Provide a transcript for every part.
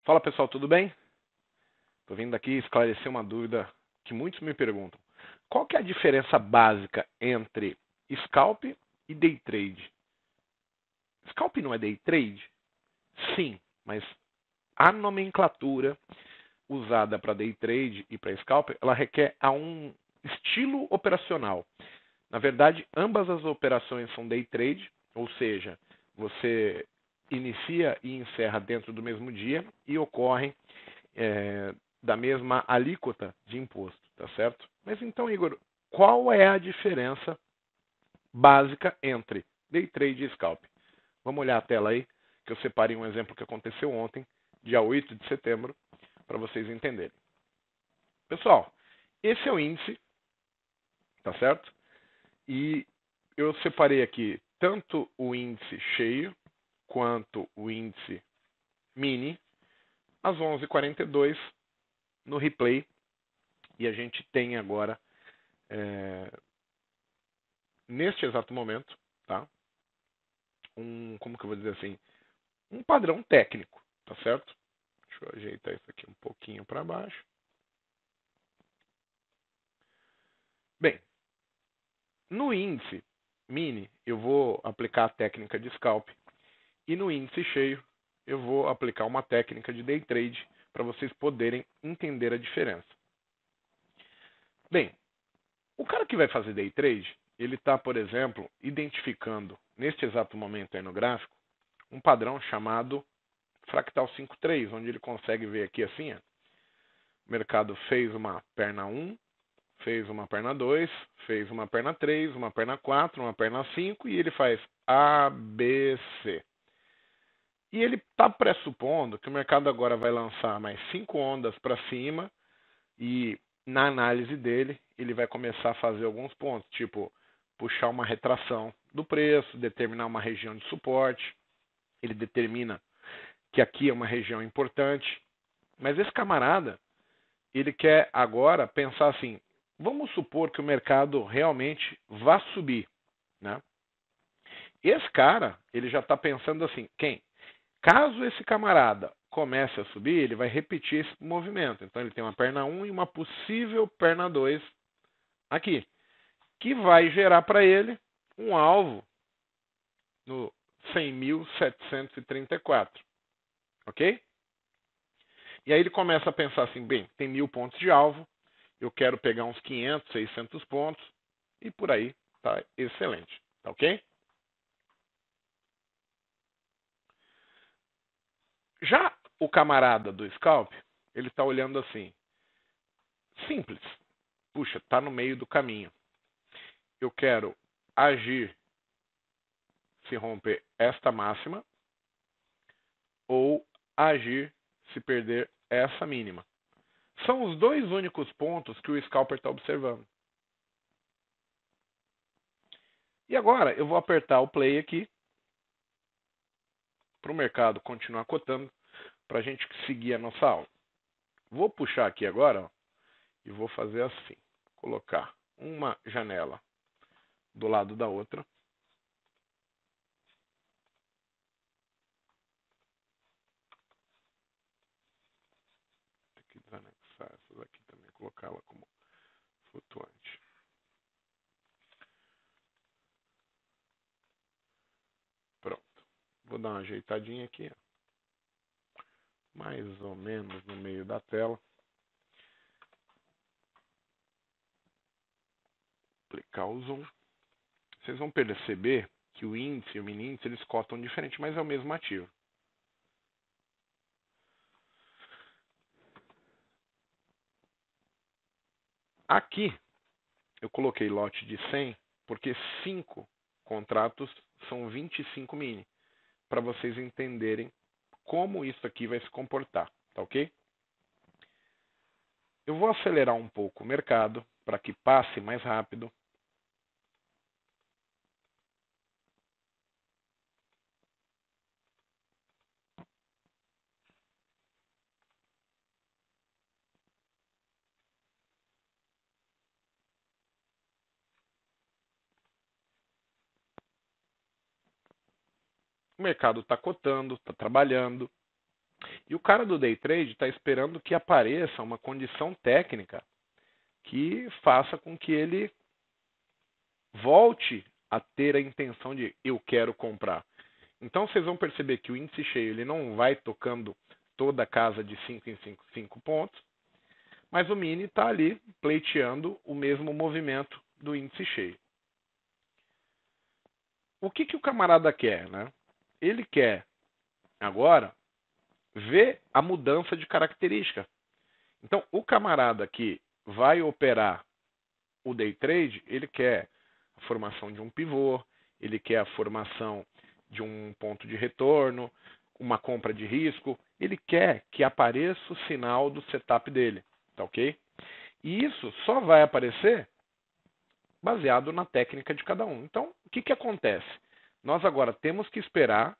Fala pessoal, tudo bem? Estou vindo aqui esclarecer uma dúvida que muitos me perguntam. Qual que é a diferença básica entre scalp e day trade? Scalp não é day trade? Sim, mas a nomenclatura usada para day trade e para scalp, ela requer a um estilo operacional. Na verdade, ambas as operações são day trade, ou seja, você inicia e encerra dentro do mesmo dia e ocorrem da mesma alíquota de imposto, tá certo? Mas então, Igor, qual é a diferença básica entre day trade e scalp? Vamos olhar a tela aí, que eu separei um exemplo que aconteceu ontem, dia 8 de setembro, para vocês entenderem. Pessoal, esse é o índice, tá certo? E eu separei aqui tanto o índice cheio quanto o índice mini às 11h42 no replay. E a gente tem agora, neste exato momento, tá? Como que eu vou dizer assim? Um padrão técnico, tá certo? Deixa eu ajeitar isso aqui um pouquinho para baixo. Bem, no índice mini eu vou aplicar a técnica de scalp e no índice cheio eu vou aplicar uma técnica de day trade para vocês poderem entender a diferença. Bem, o cara que vai fazer day trade, ele está, por exemplo, identificando neste exato momento aí no gráfico um padrão chamado fractal 5-3, onde ele consegue ver aqui assim, ó, o mercado fez uma perna 1, fez uma perna 2, fez uma perna 3, uma perna 4, uma perna 5 e ele faz A, B, C. E ele está pressupondo que o mercado agora vai lançar mais 5 ondas para cima e na análise dele ele vai começar a fazer alguns pontos, tipo puxar uma retração do preço, determinar uma região de suporte. Ele determina que aqui é uma região importante. Mas esse camarada, ele quer agora pensar assim, vamos supor que o mercado realmente vá subir, né? Esse cara, ele já está pensando assim, caso esse camarada comece a subir, ele vai repetir esse movimento. Então ele tem uma perna 1 e uma possível perna 2 aqui, que vai gerar para ele um alvo no 100.734, ok? E aí ele começa a pensar assim, bem, tem 1.000 pontos de alvo, eu quero pegar uns 500, 600 pontos, e por aí tá excelente, tá ok? Já o camarada do scalp, ele está olhando assim, simples, puxa, tá no meio do caminho. Eu quero agir se romper esta máxima ou agir se perder essa mínima. São os dois únicos pontos que o scalper está observando. E agora eu vou apertar o play aqui para o mercado continuar cotando para a gente seguir a nossa aula. Vou puxar aqui agora, ó, e vou fazer assim. Colocar uma janela do lado da outra. Tem que desanexar essas aqui também, colocá-la como flutuante. Pronto. Vou dar uma ajeitadinha aqui, ó. Mais ou menos no meio da tela. Aplicar o zoom. Vocês vão perceber que o índice e o mini índice eles cotam diferente, mas é o mesmo ativo. Aqui eu coloquei lote de 100 porque 5 contratos são 25 mini, para vocês entenderem como isso aqui vai se comportar, tá ok? Eu vou acelerar um pouco o mercado para que passe mais rápido. O mercado está cotando, está trabalhando. E o cara do day trade está esperando que apareça uma condição técnica que faça com que ele volte a ter a intenção de eu quero comprar. Então vocês vão perceber que o índice cheio ele não vai tocando toda a casa de 5 em 5 pontos, mas o mini está ali pleiteando o mesmo movimento do índice cheio. O que o camarada quer, né? Ele quer agora ver a mudança de característica. Então, o camarada que vai operar o day trade, ele quer a formação de um pivô, ele quer a formação de um ponto de retorno, uma compra de risco, ele quer que apareça o sinal do setup dele, tá ok? E isso só vai aparecer baseado na técnica de cada um. Então, o que acontece? Nós agora temos que esperar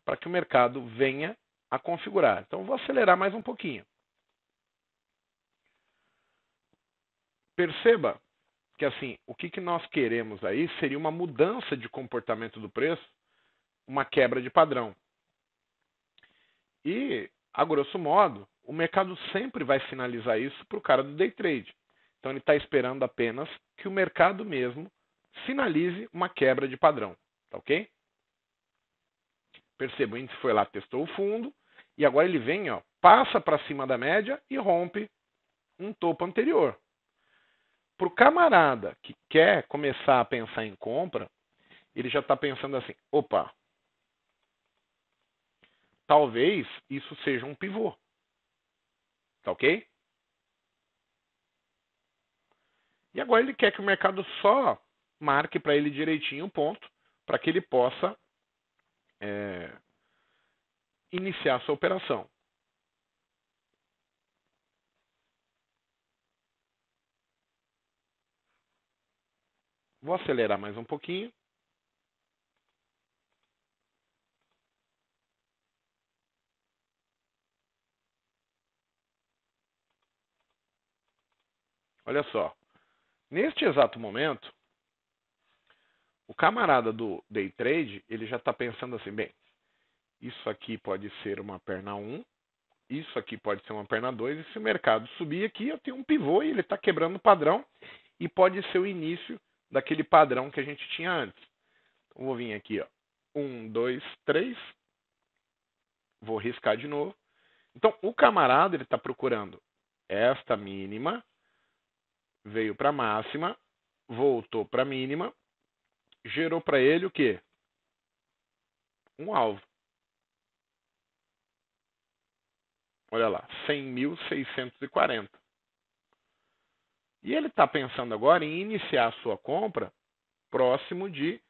para que o mercado venha a configurar. Então, vou acelerar mais um pouquinho. Perceba que assim, o que nós queremos aí seria uma mudança de comportamento do preço, uma quebra de padrão. E, a grosso modo, o mercado sempre vai sinalizar isso para o cara do day trade. Então ele está esperando apenas que o mercado mesmo sinalize uma quebra de padrão. Tá ok? Perceba, o índice foi lá, testou o fundo, e agora ele vem, ó, passa para cima da média e rompe um topo anterior. Para o camarada que quer começar a pensar em compra, ele já está pensando assim, opa, talvez isso seja um pivô. Tá ok? E agora ele quer que o mercado só marque para ele direitinho o ponto, para que ele possa iniciar a sua operação. Vou acelerar mais um pouquinho. Olha só. Neste exato momento, o camarada do day trade, ele já está pensando assim, bem, isso aqui pode ser uma perna 1, isso aqui pode ser uma perna 2, e se o mercado subir aqui, eu tenho um pivô e ele está quebrando o padrão, e pode ser o início daquele padrão que a gente tinha antes. Então, vou vir aqui, ó, 1, 2, 3, vou riscar de novo. Então, o camarada ele está procurando esta mínima, veio para a máxima, voltou para a mínima, gerou para ele o quê? Um alvo. Olha lá, 100.640. E ele está pensando agora em iniciar a sua compra próximo de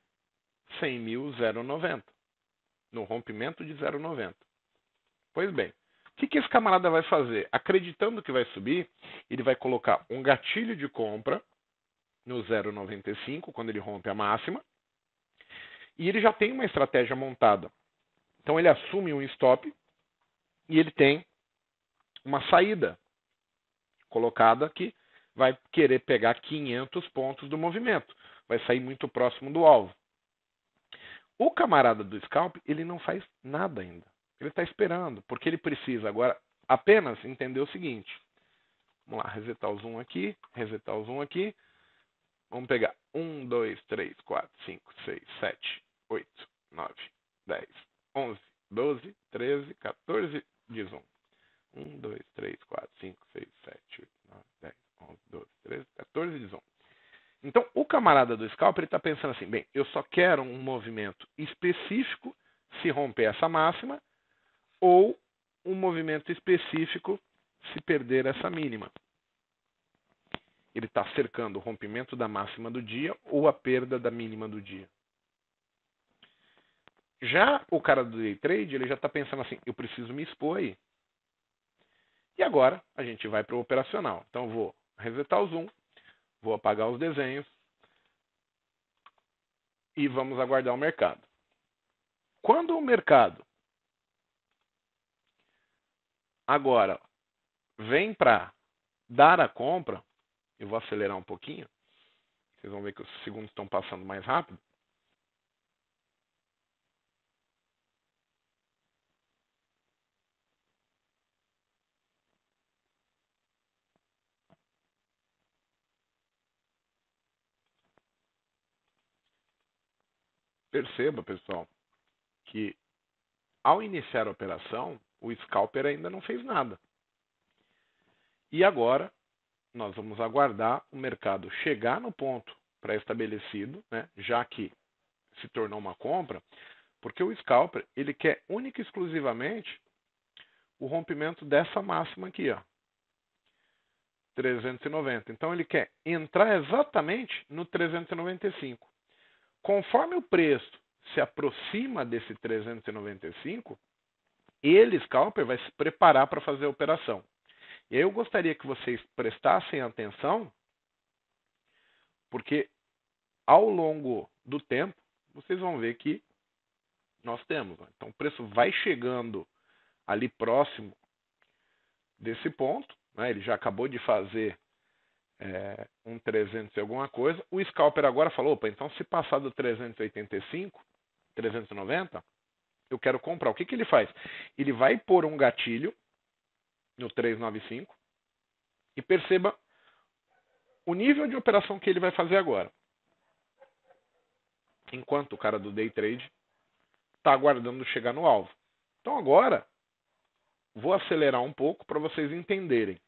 100.090, no rompimento de 0,90. Pois bem, o que esse camarada vai fazer? Acreditando que vai subir, ele vai colocar um gatilho de compra no 0,95, quando ele rompe a máxima, e ele já tem uma estratégia montada. Então ele assume um stop e ele tem uma saída colocada que vai querer pegar 500 pontos do movimento. Vai sair muito próximo do alvo. O camarada do scalp, ele não faz nada ainda. Ele está esperando, porque ele precisa agora apenas entender o seguinte. Vamos lá, resetar o zoom aqui, resetar o zoom aqui. Vamos pegar 1, 2, 3, 4, 5, 6, 7, 8, 9, 10, 11, 12, 13, 14 de zoom. 1, 2, 3, 4, 5, 6, 7, 8, 9, 10, 11, 12, 13, 14 de zoom. Então, o camarada do scalper está pensando assim, bem, eu só quero um movimento específico se romper essa máxima ou um movimento específico se perder essa mínima. Ele está cercando o rompimento da máxima do dia ou a perda da mínima do dia. Já o cara do day trade, ele já está pensando assim, eu preciso me expor aí. E agora a gente vai para o operacional. Então vou resetar o zoom, vou apagar os desenhos e vamos aguardar o mercado. Quando o mercado agora vem para dar a compra, eu vou acelerar um pouquinho, vocês vão ver que os segundos estão passando mais rápido. perceba, pessoal, que ao iniciar a operação, o scalper ainda não fez nada. E agora, nós vamos aguardar o mercado chegar no ponto pré-estabelecido, né, já que se tornou uma compra, porque o scalper ele quer única e exclusivamente o rompimento dessa máxima aqui, ó, 390. Então ele quer entrar exatamente no 395. Conforme o preço se aproxima desse 395, ele, scalper, vai se preparar para fazer a operação. E aí eu gostaria que vocês prestassem atenção, porque ao longo do tempo, vocês vão ver que nós temos. Então o preço vai chegando ali próximo desse ponto, né? Ele já acabou de fazer um 300 e alguma coisa. O scalper agora falou, opa, então se passar do 385, 390, eu quero comprar. O que ele faz? Ele vai pôr um gatilho no 395 e perceba o nível de operação que ele vai fazer agora. Enquanto o cara do day trade está aguardando chegar no alvo. Então agora, vou acelerar um pouco para vocês entenderem.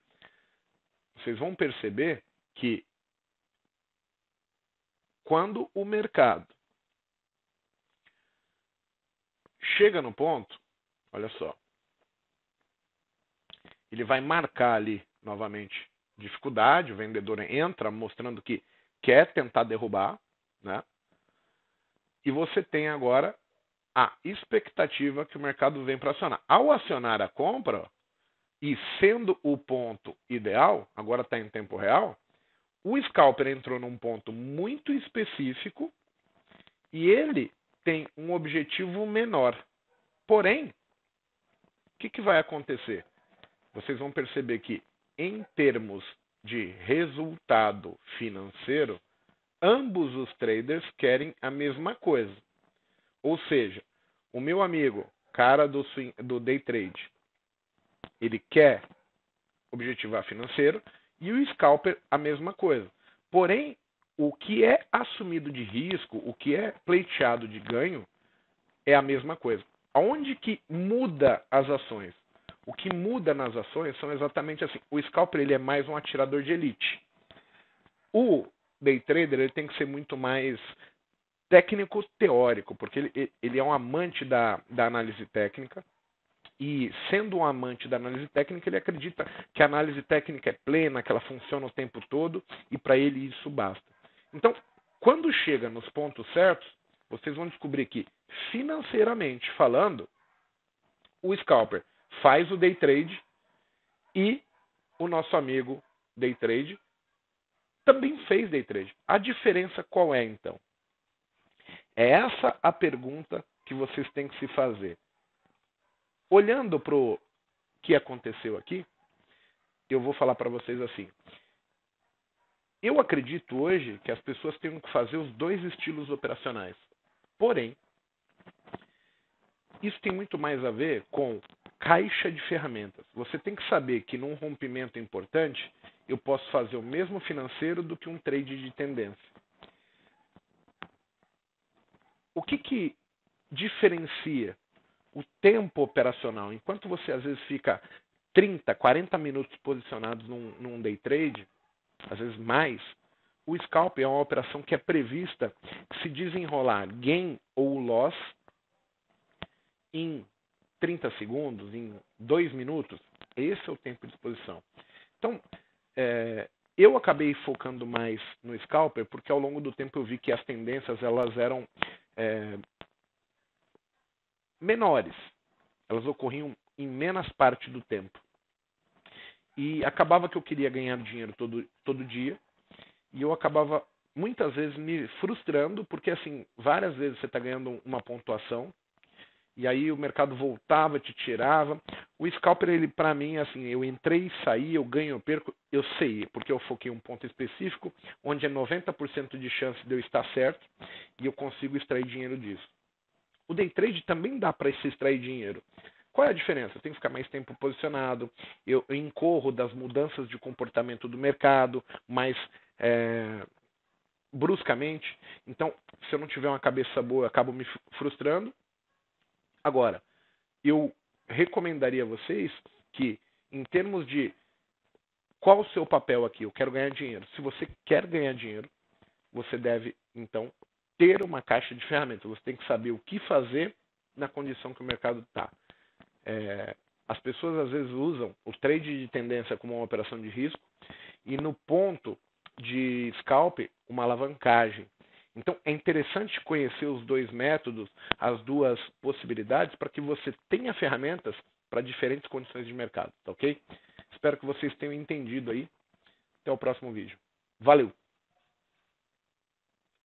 Vocês vão perceber que quando o mercado chega no ponto, olha só, ele vai marcar ali novamente dificuldade, o vendedor entra mostrando que quer tentar derrubar, né? E você tem agora a expectativa que o mercado vem para acionar. Ao acionar a compra, e sendo o ponto ideal, agora está em tempo real, o scalper entrou num ponto muito específico e ele tem um objetivo menor. Porém, o que vai acontecer? Vocês vão perceber que, em termos de resultado financeiro, ambos os traders querem a mesma coisa. Ou seja, o meu amigo, cara do day trade, ele quer objetivar financeiro e o scalper a mesma coisa. Porém, o que é assumido de risco, o que é pleiteado de ganho, é a mesma coisa. Aonde que muda as ações? O que muda nas ações são exatamente assim. O scalper ele é mais um atirador de elite. O day trader ele tem que ser muito mais técnico-teórico, porque ele é um amante da análise técnica. E sendo um amante da análise técnica, ele acredita que a análise técnica é plena, que ela funciona o tempo todo, e para ele isso basta. Então, quando chega nos pontos certos, vocês vão descobrir que, financeiramente falando, o scalper faz o day trade e o nosso amigo day trade também fez day trade. A diferença qual é, então? É essa a pergunta que vocês têm que se fazer. Olhando para o que aconteceu aqui, eu vou falar para vocês assim. Eu acredito hoje que as pessoas tenham que fazer os dois estilos operacionais. Porém, isso tem muito mais a ver com caixa de ferramentas. Você tem que saber que num rompimento importante, eu posso fazer o mesmo financeiro do que um trade de tendência. O que diferencia o tempo operacional? Enquanto você às vezes fica 30, 40 minutos posicionados num day trade, às vezes mais, o scalp é uma operação que é prevista se desenrolar gain ou loss em 30 segundos, em 2 minutos. Esse é o tempo de exposição. Então, eu acabei focando mais no scalper porque ao longo do tempo eu vi que as tendências elas eram menores. Elas ocorriam em menos parte do tempo. E acabava que eu queria ganhar dinheiro todo dia. E eu acabava muitas vezes me frustrando, porque assim, várias vezes você está ganhando uma pontuação, e aí o mercado voltava, te tirava. O scalper, ele para mim, assim, eu entrei e saí, eu ganho, eu perco, eu sei, porque eu foquei em um ponto específico, onde é 90% de chance de eu estar certo, e eu consigo extrair dinheiro disso. O day trade também dá para se extrair dinheiro. Qual é a diferença? Eu tenho que ficar mais tempo posicionado, eu incorro das mudanças de comportamento do mercado, mas bruscamente. Então, se eu não tiver uma cabeça boa, eu acabo me frustrando. Agora, eu recomendaria a vocês que, em termos de qual o seu papel aqui, eu quero ganhar dinheiro. Se você quer ganhar dinheiro, você deve, então, ter uma caixa de ferramentas. Você tem que saber o que fazer na condição que o mercado está. As pessoas, às vezes, usam o trade de tendência como uma operação de risco e, no ponto de scalp, uma alavancagem. Então, é interessante conhecer os dois métodos, as duas possibilidades, para que você tenha ferramentas para diferentes condições de mercado, tá ok? Espero que vocês tenham entendido aí. Até o próximo vídeo. Valeu!